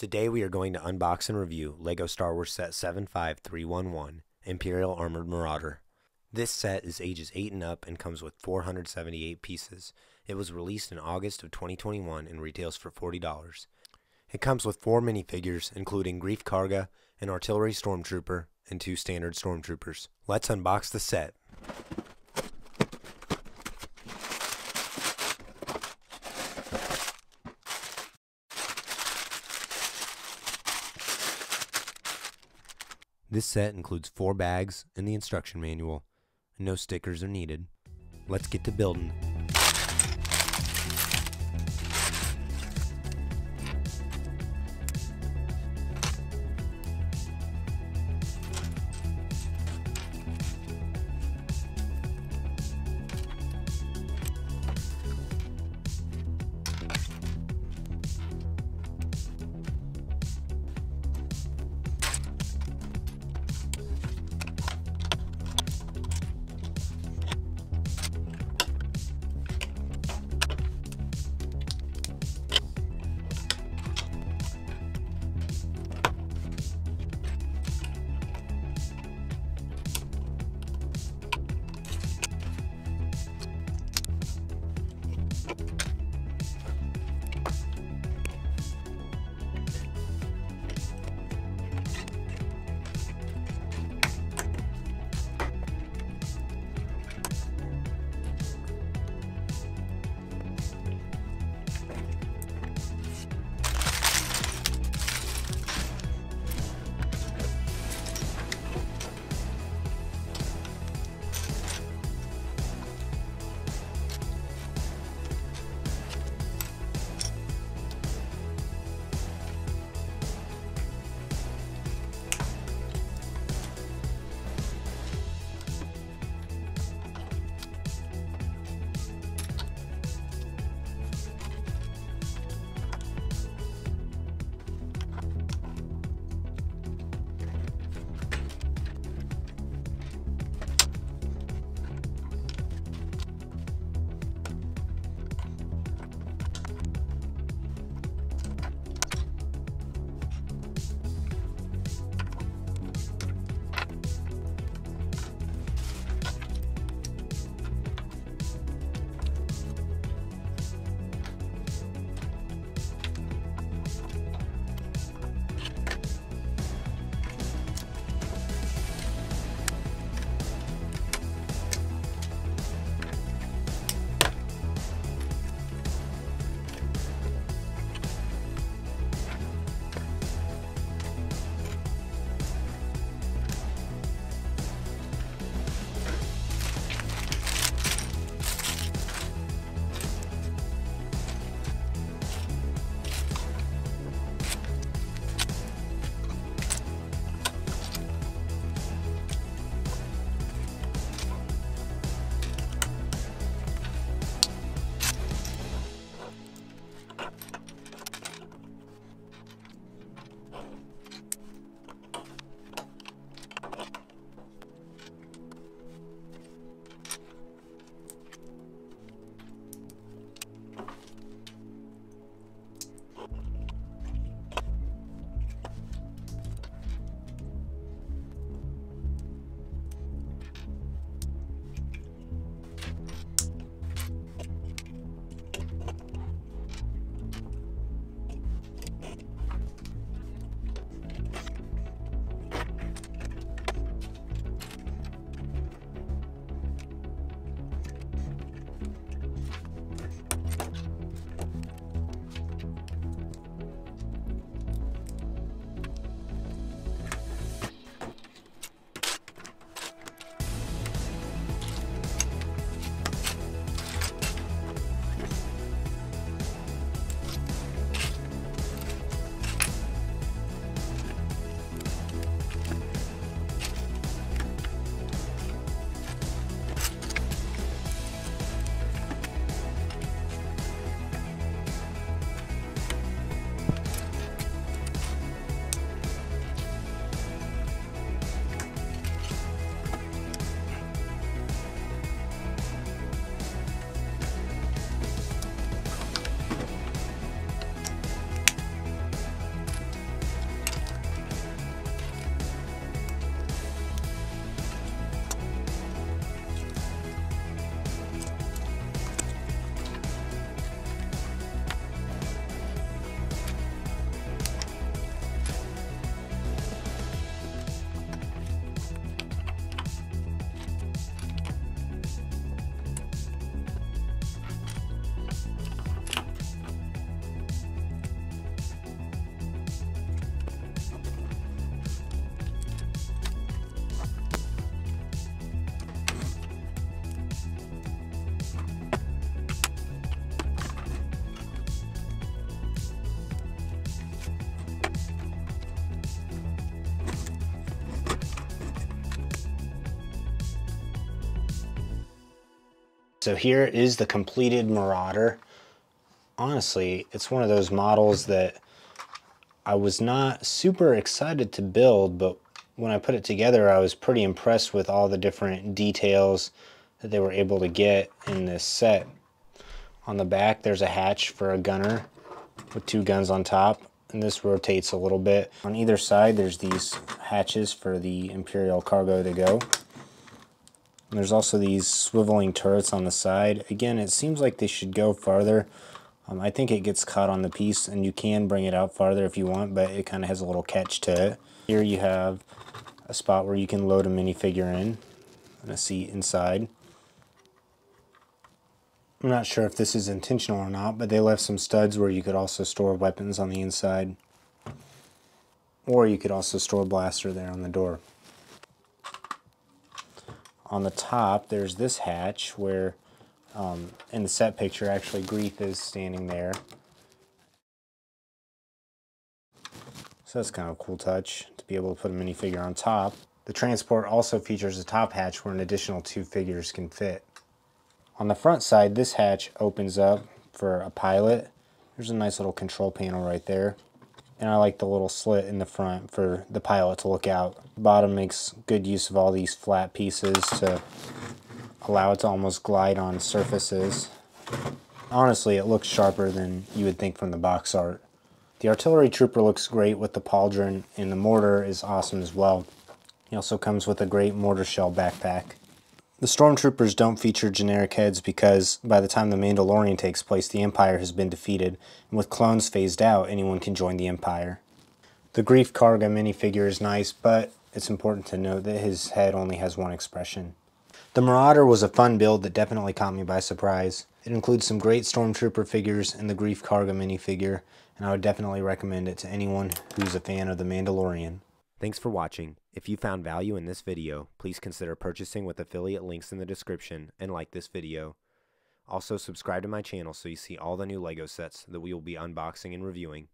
Today we are going to unbox and review LEGO Star Wars Set 75311 Imperial Armored Marauder. This set is ages 8 and up and comes with 478 pieces. It was released in August of 2021 and retails for $40. It comes with 4 minifigures including Grief Karga, an artillery stormtrooper, and 2 standard stormtroopers. Let's unbox the set. This set includes 4 bags and the instruction manual. No stickers are needed. Let's get to building. So here is the completed Marauder. Honestly, it's one of those models that I was not super excited to build, but when I put it together, I was pretty impressed with all the different details that they were able to get in this set. On the back, there's a hatch for a gunner with 2 guns on top, and this rotates a little bit. On either side, there's these hatches for the Imperial cargo to go. And there's also these swiveling turrets on the side. Again, it seems like they should go farther. I think it gets caught on the piece, and you can bring it out farther if you want, but it kind of has a little catch to it. Here you have a spot where you can load a minifigure in, and a seat inside. I'm not sure if this is intentional or not, but they left some studs where you could also store weapons on the inside. Or you could also store a blaster there on the door. On the top, there's this hatch where, in the set picture, actually Grief is standing there. So that's kind of a cool touch, to be able to put a minifigure on top. The transport also features a top hatch where an additional 2 figures can fit. On the front side, this hatch opens up for a pilot. There's a nice little control panel right there. And I like the little slit in the front for the pilot to look out. The bottom makes good use of all these flat pieces to allow it to almost glide on surfaces. Honestly, it looks sharper than you would think from the box art. The artillery trooper looks great with the pauldron, and the mortar is awesome as well. He also comes with a great mortar shell backpack. The stormtroopers don't feature generic heads because by the time the Mandalorian takes place, the Empire has been defeated, and with clones phased out, anyone can join the Empire. The Grief Karga minifigure is nice, but it's important to note that his head only has one expression. The Marauder was a fun build that definitely caught me by surprise. It includes some great stormtrooper figures and the Grief Karga minifigure, and I would definitely recommend it to anyone who's a fan of The Mandalorian. Thanks for watching. If you found value in this video, please consider purchasing with affiliate links in the description and like this video. Also, subscribe to my channel so you see all the new LEGO sets that we will be unboxing and reviewing.